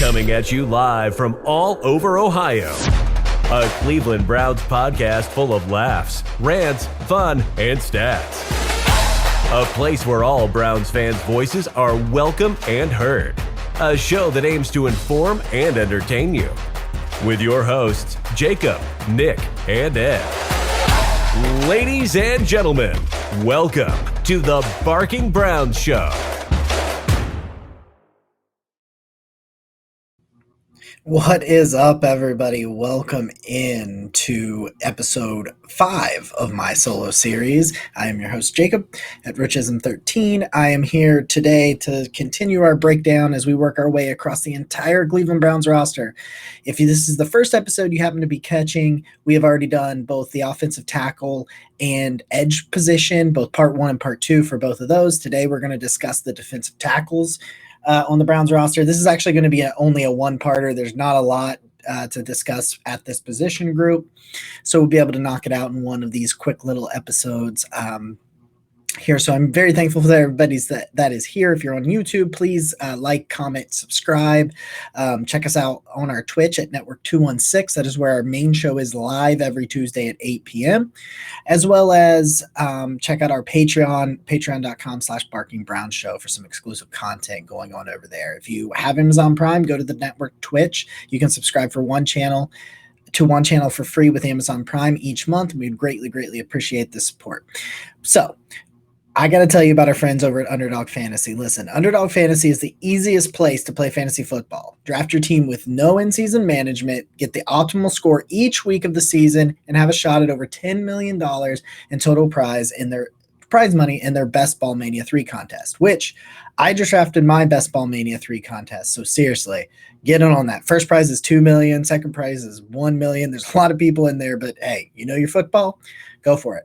Coming at you live from all over Ohio. A Cleveland Browns podcast full of laughs, rants, fun, and stats. A place where all Browns fans' voices are welcome and heard. A show that aims to inform and entertain you. With your hosts, Jacob, Nick, and Ed. Ladies and gentlemen, welcome to the Barking Browns Show. What is up, everybody? Welcome in to episode 5 of my solo series. I am your host, Jacob, at Richism13. I am here today to continue our breakdown as we work our way across the entire Cleveland Browns roster. If this is the first episode you happen to be catching, we have already done both the offensive tackle and edge position, both part 1 and part 2 for both of those. Today, we're going to discuss the defensive tackles on the Browns roster. This is actually going to be only a one-parter. There's not a lot to discuss at this position group, so we'll be able to knock it out in one of these quick little episodes here. So I'm very thankful for everybody that is here. If you're on YouTube, please like, comment, subscribe. Check us out on our Twitch at Network 216. That is where our main show is live every Tuesday at 8 p.m. As well as check out our Patreon, patreon.com/BarkingBrown Show for some exclusive content going on over there. If you have Amazon Prime, go to the network Twitch. You can subscribe for one channel for free with Amazon Prime each month. We'd greatly appreciate the support. So I got to tell you about our friends over at Underdog Fantasy. Listen, Underdog Fantasy is the easiest place to play fantasy football. Draft your team with no in-season management, get the optimal score each week of the season, and have a shot at over $10 million in total prize money in their Best Ball Mania 3 contest, which I just drafted my Best Ball Mania 3 contest. So seriously, get in on that. First prize is $2 million. Second prize is $1 million. There's a lot of people in there, but hey, you know your football? Go for it.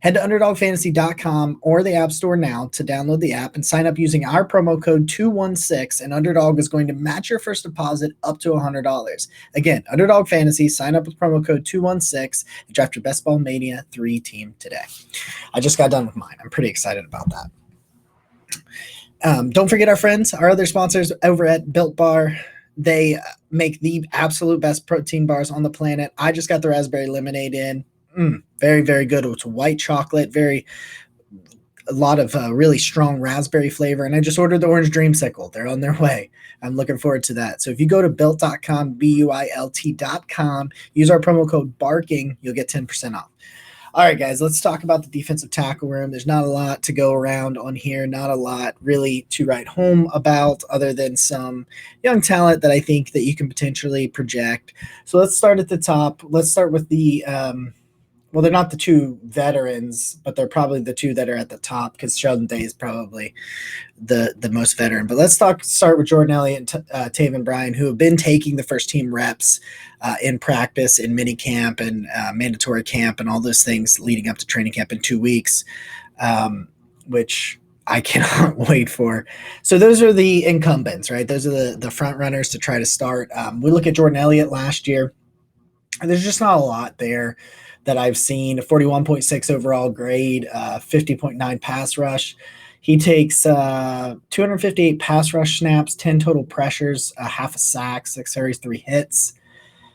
Head to UnderdogFantasy.com or the App Store now to download the app and sign up using our promo code 216, and Underdog is going to match your first deposit up to $100. Again, Underdog Fantasy, sign up with promo code 216 and draft your Best Ball Mania 3 team today. I just got done with mine. I'm pretty excited about that. Don't forget our friends, our other sponsors over at Built Bar. They make the absolute best protein bars on the planet. I just got the raspberry lemonade in. Very good. It's white chocolate, a lot of really strong raspberry flavor. And I just ordered the orange dreamsicle. They're on their way. I'm looking forward to that. So if you go to built.com, BUILT.com, use our promo code BARKING, you'll get 10% off. All right, guys, let's talk about the defensive tackle room. There's not a lot to go around on here, not a lot really to write home about other than some young talent that I think that you can potentially project. So let's start at the top. Let's start with the well, they're not the two veterans, but they're probably the two that are at the top because Sheldon Day is probably the most veteran. But let's start with Jordan Elliott and Taven Bryan, who have been taking the first team reps in practice, in mini camp and mandatory camp and all those things leading up to training camp in 2 weeks, which I cannot wait for. So those are the incumbents, right? Those are the front runners to try to start. We look at Jordan Elliott last year, and there's just not a lot there that I've seen. A 41.6 overall grade, 50.9 pass rush. He takes 258 pass rush snaps, 10 total pressures, half a sack, 6 carries, 3 hits.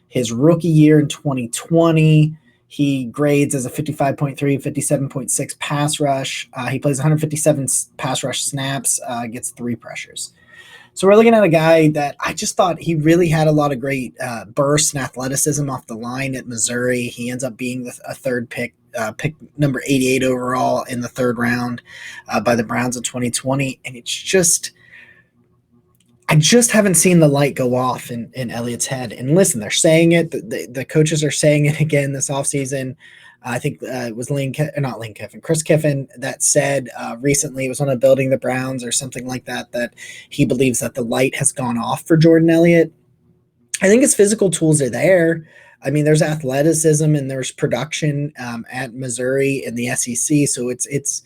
His rookie year in 2020, he grades as a 55.3, 57.6 pass rush. He plays 157 pass rush snaps, gets 3 pressures. So we're looking at a guy that I just thought he really had a lot of great burst and athleticism off the line at Missouri. He ends up being a third pick number 88 overall in the 3rd round by the Browns in 2020. And it's just, I just haven't seen the light go off in Elliott's head. And listen, they're saying it. The coaches are saying it again this offseason. I think it was Chris Kiffin that said recently, it was on a Building the Browns or something like that, that he believes that the light has gone off for Jordan Elliott. I think his physical tools are there. I mean, there's athleticism and there's production at Missouri in the SEC. So it's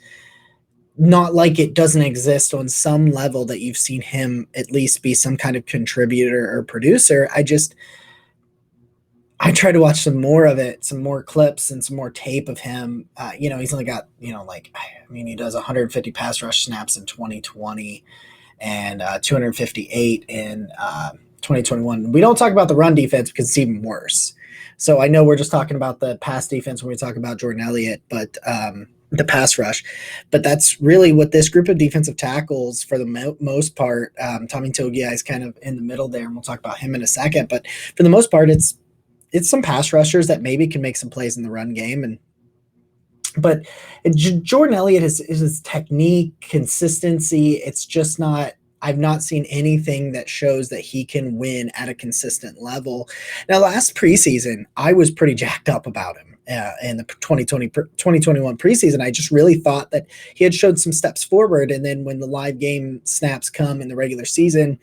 not like it doesn't exist on some level that you've seen him at least be some kind of contributor or producer. I try to watch some more of it, some more clips and some more tape of him. He's only got, he does 150 pass rush snaps in 2020 and 258 in 2021. We don't talk about the run defense because it's even worse. So I know we're just talking about the pass defense when we talk about Jordan Elliott, but the pass rush. But that's really what this group of defensive tackles, for the most part, Tommy Togiai is kind of in the middle there, and we'll talk about him in a second. But for the most part, it's some pass rushers that maybe can make some plays in the run game. But Jordan Elliott is his technique, consistency. It's just not. I've not seen anything that shows that he can win at a consistent level. Now, last preseason, I was pretty jacked up about him in the 2021 preseason. I just really thought that he had showed some steps forward. And then when the live game snaps come in the regular season,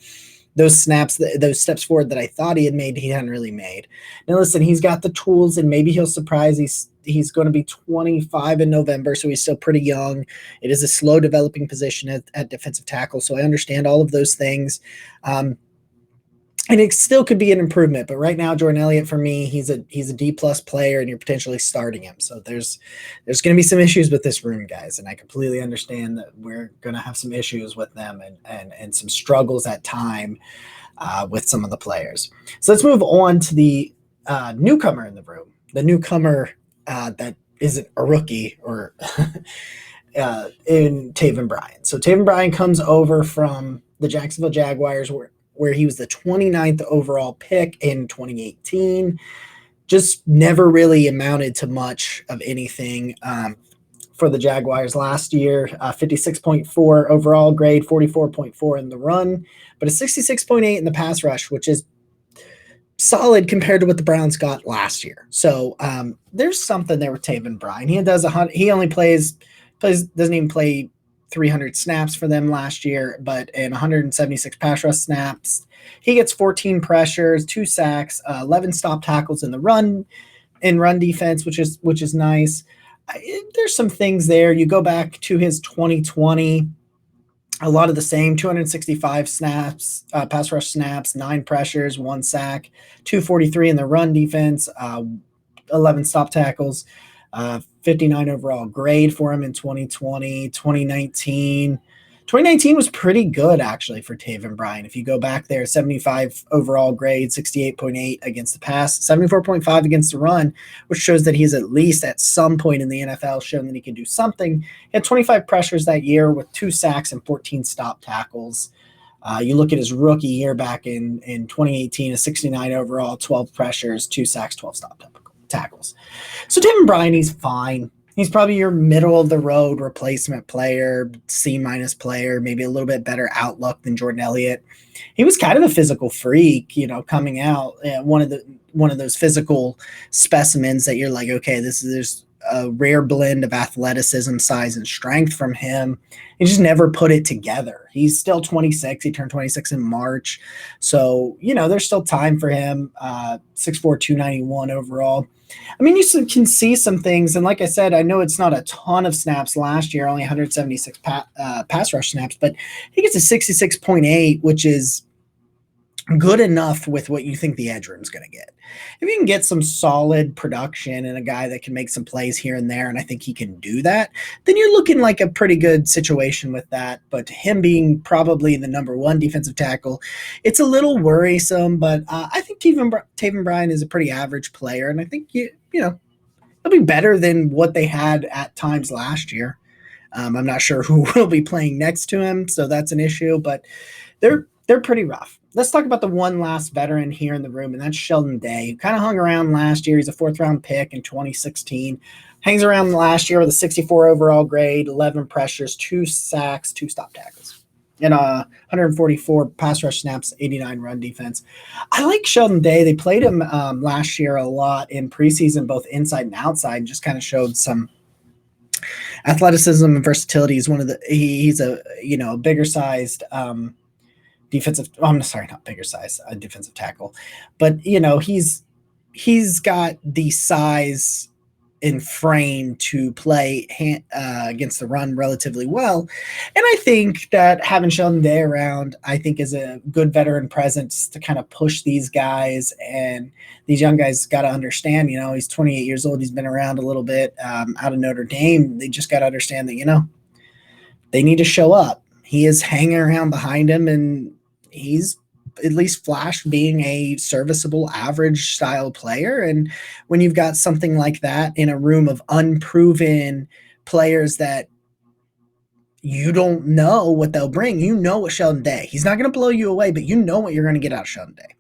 those steps forward that I thought he had made, he hadn't really made. Now, listen, he's got the tools, and maybe he'll surprise. He's going to be 25 in November, so he's still pretty young. It is a slow developing position at defensive tackle, so I understand all of those things. And it still could be an improvement, but right now, Jordan Elliott, for me, he's a D-plus player, and you're potentially starting him. So there's going to be some issues with this room, guys, and I completely understand that we're going to have some issues with them and some struggles at time with some of the players. So let's move on to the newcomer in the room, the newcomer that isn't a rookie or in Taven Bryan. So Taven Bryan comes over from the Jacksonville Jaguars, where he was the 29th overall pick in 2018. Just never really amounted to much of anything for the Jaguars last year. 56.4 overall grade, 44.4 in the run, but a 66.8 in the pass rush, which is solid compared to what the Browns got last year. So there's something there with Taven Bryan. He only doesn't even play 300 snaps for them last year, but in 176 pass rush snaps, he gets 14 pressures, 2 sacks, 11 stop tackles in the run defense, which is nice. There's some things there. You go back to his 2020, a lot of the same, 265 snaps, pass rush snaps, 9 pressures, 1 sack, 243 in the run defense, 11 stop tackles, 59 overall grade for him in 2020. 2019 was pretty good, actually, for Taven Bryan. If you go back there, 75 overall grade, 68.8 against the pass, 74.5 against the run, which shows that he's at least at some point in the NFL shown that he can do something. He had 25 pressures that year with 2 sacks and 14 stop tackles. You look at his rookie year back in 2018, a 69 overall, 12 pressures, 2 sacks, 12 stop tackles. So Taven Bryan, he's fine. He's probably your middle of the road replacement player, C- player, maybe a little bit better outlook than Jordan Elliott. He was kind of a physical freak, coming out, one of those physical specimens that you're like, okay, there's a rare blend of athleticism, size, and strength from him. He just never put it together. He's still 26. He turned 26 in March. So, there's still time for him. 6'4", 291 overall. I mean, you can see some things. And like I said, I know it's not a ton of snaps last year, only 176 pass rush snaps, but he gets a 66.8, which is good enough with what you think the edge room is going to get. If you can get some solid production and a guy that can make some plays here and there, and I think he can do that, then you're looking like a pretty good situation with that. But him being probably the number 1 defensive tackle, it's a little worrisome, but I think Taven Bryan is a pretty average player, and I think he'll be better than what they had at times last year. I'm not sure who will be playing next to him, so that's an issue, but they're pretty rough. Let's talk about the one last veteran here in the room, and that's Sheldon Day, who kind of hung around last year. He's a 4th-round pick in 2016. Hangs around last year with a 64 overall grade, 11 pressures, 2 sacks, 2 stop tackles, and 144 pass rush snaps, 89 run defense. I like Sheldon Day. They played him last year a lot in preseason, both inside and outside, and just kind of showed some athleticism and versatility. He's a bigger sized defensive tackle, but he's got the size and frame to play against the run relatively well. And I think that having Sheldon Day around, I think, is a good veteran presence to kind of push these guys. And these young guys got to understand, he's 28 years old. He's been around a little bit out of Notre Dame. They just got to understand that, they need to show up. He is hanging around behind him, and he's at least flashed being a serviceable average style player. And when you've got something like that in a room of unproven players that you don't know what they'll bring, you know what Sheldon Day, he's not going to blow you away, but you know what you're going to get out of Sheldon Day.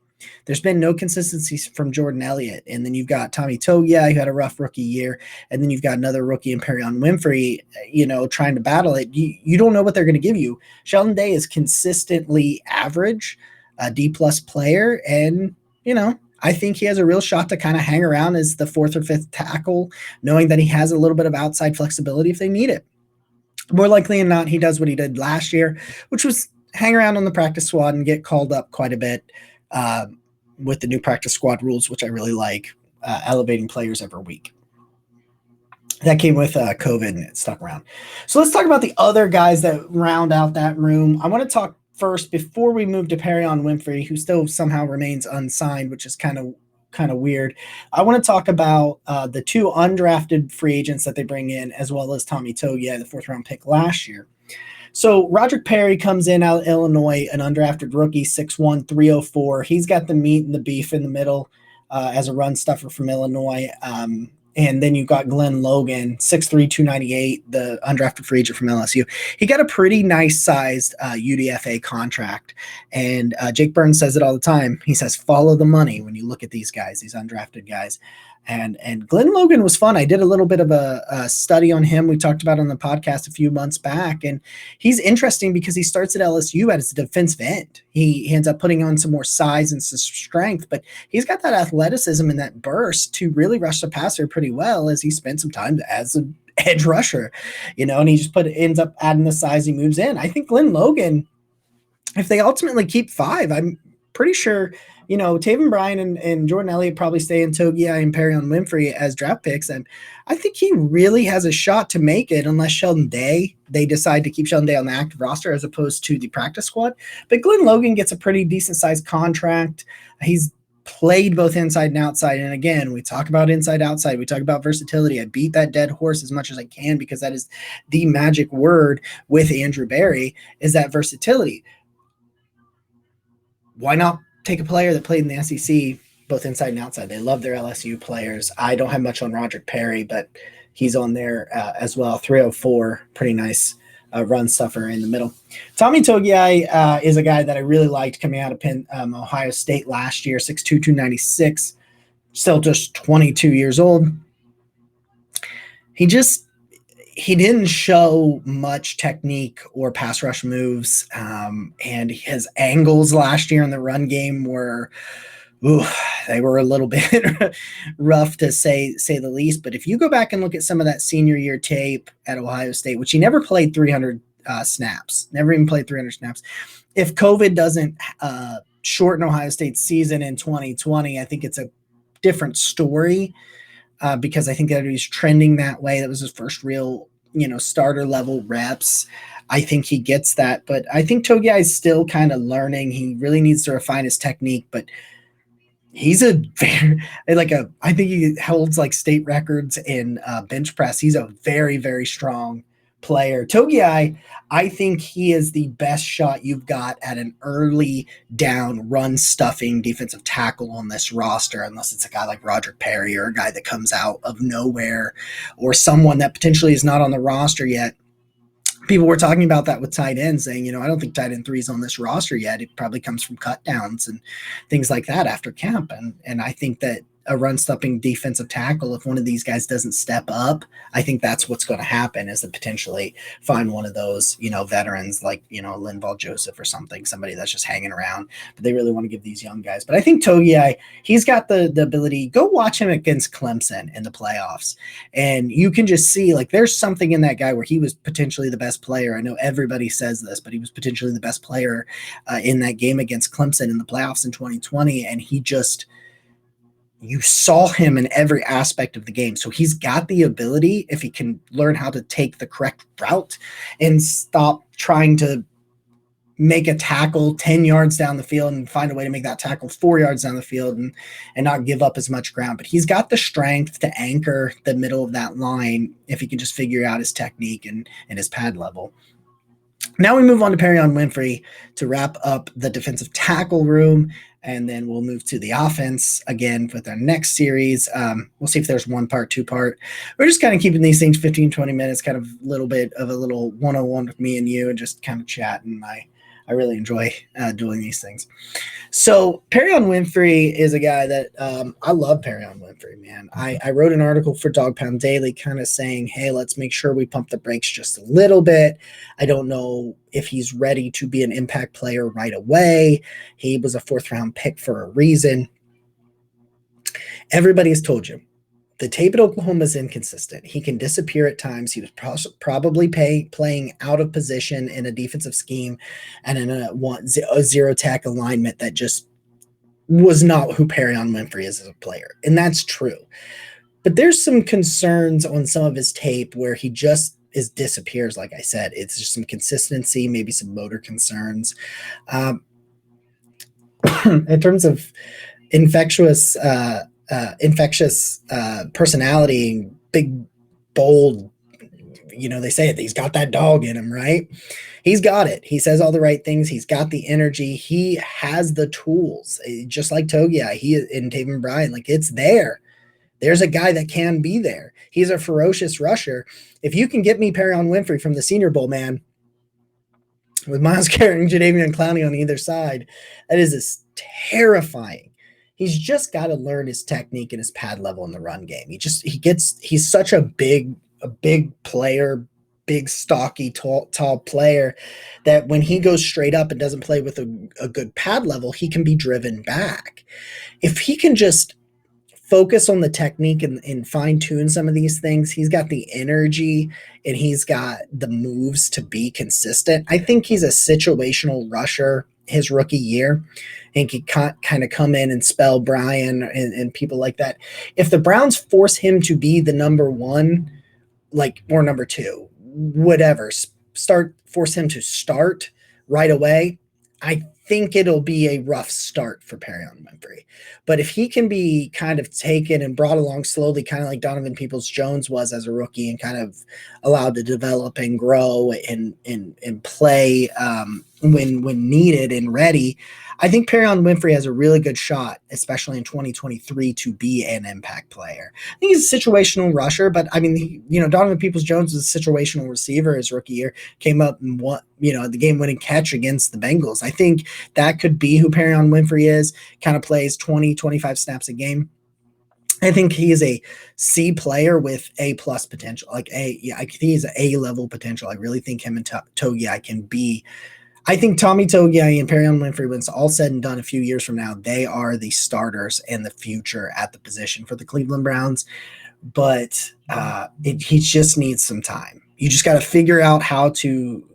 There's been no consistency from Jordan Elliott. And then you've got Tommy Togiai, who had a rough rookie year. And then you've got another rookie in Perion Winfrey, trying to battle it. You don't know what they're going to give you. Sheldon Day is consistently average, a D-plus player. And, I think he has a real shot to kind of hang around as the fourth or fifth tackle, knowing that he has a little bit of outside flexibility if they need it. More likely than not, he does what he did last year, which was hang around on the practice squad and get called up quite a bit with the new practice squad rules, which I really like, elevating players every week. That came with COVID and it stuck around. So let's talk about the other guys that round out that room. I want to talk first, before we move to Perion Winfrey, who still somehow remains unsigned, which is kind of weird. I want to talk about the two undrafted free agents that they bring in, as well as Tommy Togiai, the 4th round pick last year. So Roderick Perry comes in out of Illinois, an undrafted rookie, 6'1", 304. He's got the meat and the beef in the middle as a run stuffer from Illinois. And then you've got Glenn Logan, 6'3", 298, the undrafted free agent from LSU. He got a pretty nice sized UDFA contract. And Jake Burns says it all the time. He says, follow the money when you look at these guys, these undrafted guys. And Glenn Logan was fun. I did a little bit of a study on him. We talked about it on the podcast a few months back. And he's interesting because he starts at LSU as a defensive end. He ends up putting on some more size and some strength, but he's got that athleticism and that burst to really rush the passer pretty well, as he spent some time as an edge rusher, and he just ends up adding the size he moves in. I think Glenn Logan, if they ultimately keep 5, I'm pretty sure Taven Bryan and Jordan Elliott probably stay in Togiai and Perion Winfrey as draft picks. And I think he really has a shot to make it, unless they decide to keep Sheldon Day on the active roster as opposed to the practice squad. But Glenn Logan gets a pretty decent sized contract. He's played both inside and outside. And again, we talk about inside, outside. We talk about versatility. I beat that dead horse as much as I can, because that is the magic word with Andrew Berry, is that versatility. Why not take a player that played in the SEC, both inside and outside? They love their LSU players. I don't have much on Roderick Perry, but he's on there as well. 304, pretty nice run stuffer in the middle. Tommy Togiai is a guy that I really liked coming out of Ohio State last year, 6'2", 296, still just 22 years old. He didn't show much technique or pass rush moves, and his angles last year in the run game were they were a little bit rough, to say the least. But if you go back and look at some of that senior year tape at Ohio State, which he never played 300 snaps, never even played 300 snaps. If COVID doesn't shorten Ohio State's season in 2020, I think it's a different story. Because I think that he's trending that way. That was his first real, starter level reps. I think he gets that, but I think Togiai is still kind of learning. He really needs to refine his technique, but he's I think he holds like state records in bench press. He's a very, very strong player. Togiai, I think he is the best shot you've got at an early down run stuffing defensive tackle on this roster, unless it's a guy like Roderick Perry or a guy that comes out of nowhere, or someone that potentially is not on the roster yet. People were talking about that with tight ends, saying, I don't think tight end 3 is on this roster yet. It probably comes from cut downs and things like that after camp. And I think that a run-stuffing defensive tackle, if one of these guys doesn't step up, I think that's what's going to happen, is to potentially find one of those, veterans like, Linval Joseph or somebody that's just hanging around. But they really want to give these young guys. But I think Togiai, he's got the ability. Go watch him against Clemson in the playoffs, and you can just see, like, there's something in that guy where he was potentially the best player. I know everybody says this, but he was potentially the best player in that game against Clemson in the playoffs in 2020, and you saw him in every aspect of the game. So he's got the ability, if he can learn how to take the correct route and stop trying to make a tackle 10 yards down the field and find a way to make that tackle 4 yards down the field and not give up as much ground. But he's got the strength to anchor the middle of that line if he can just figure out his technique and his pad level. Now we move on to Perion Winfrey to wrap up the defensive tackle room, and then we'll move to the offense again with our next series. We'll see if there's one part, two part. We're just kind of keeping these things 15, 20 minutes, kind of a little bit of a little one-on-one with me and you, and just kind of chatting. I really enjoy doing these things. So Perion Winfrey is a guy that I love. Perion Winfrey, man. I wrote an article for Dog Pound Daily kind of saying, hey, let's make sure we pump the brakes just a little bit. I don't know if he's ready to be an impact player right away. He was a 4th-round pick for a reason. Everybody has told you the tape at Oklahoma is inconsistent. He can disappear at times. He was probably playing out of position in a defensive scheme and in a zero tack alignment that just was not who Perion Winfrey is as a player. And that's true. But there's some concerns on some of his tape where he just disappears. Like I said, it's just some consistency, maybe some motor concerns. In terms of infectious personality, big, bold, they say it, he's got that dog in him, right? He's got it. He says all the right things. He's got the energy. He has the tools, just like Togiai, and Taven Bryan, like it's there. There's a guy that can be there. He's a ferocious rusher. If you can get me Perion Winfrey from the Senior Bowl, man, with Myles Garrett and Jadeveon Clowney on either side, that is terrifying. He's just got to learn his technique and his pad level in the run game. He's such a big player, big, stocky, tall player that when he goes straight up and doesn't play with a good pad level, he can be driven back. If he can just focus on the technique and fine tune some of these things, he's got the energy and he's got the moves to be consistent. I think he's a situational rusher his rookie year and could kind of come in and spell Brian and people like that. If the Browns force him to be the number one, or number two, whatever, force him to start right away, I think it'll be a rough start for Perion Winfrey. But if he can be kind of taken and brought along slowly, kind of like Donovan Peoples-Jones was as a rookie, and kind of allowed to develop and grow and play when needed and ready, I think Perion Winfrey has a really good shot, especially in 2023, to be an impact player. I think he's a situational rusher, but I mean, Donovan Peoples-Jones was a situational receiver his rookie year, came up and won, the game-winning catch against the Bengals. I think that could be who Perion Winfrey is, kind of plays 20, 25 snaps a game. I think he is a C player with A+ potential, I think he's an A-level potential. I really think him and Togiai can be. I think Tommy Togiai and Perion Winfrey, when it's all said and done a few years from now, they are the starters and the future at the position for the Cleveland Browns. But he just needs some time. You just got to figure out how to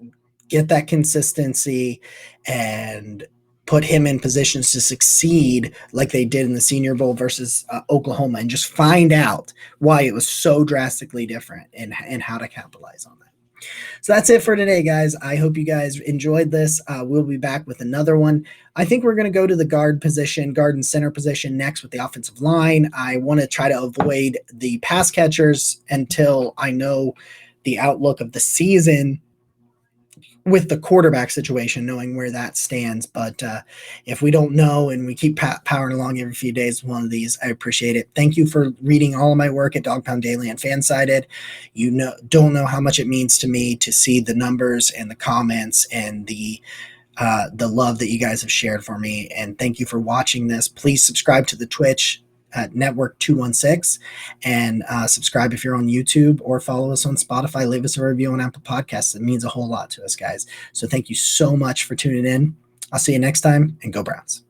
get that consistency and put him in positions to succeed like they did in the Senior Bowl versus Oklahoma, and just find out why it was so drastically different and how to capitalize on that. So that's it for today, guys. I hope you guys enjoyed this. We'll be back with another one. I think we're going to go to the guard and center position next with the offensive line. I want to try to avoid the pass catchers until I know the outlook of the season with the quarterback situation, knowing where that stands. But if we don't know and we keep powering along every few days with one of these, I appreciate it. Thank you for reading all of my work at Dog Pound Daily and Fansided. Don't know how much it means to me to see the numbers and the comments and the love that you guys have shared for me. And thank you for watching this. Please subscribe to the Twitch at Network 216 and subscribe if you're on YouTube, or follow us on Spotify. Leave us a review on Apple Podcasts. It means a whole lot to us, guys. So thank you so much for tuning in. I'll see you next time, and go Browns.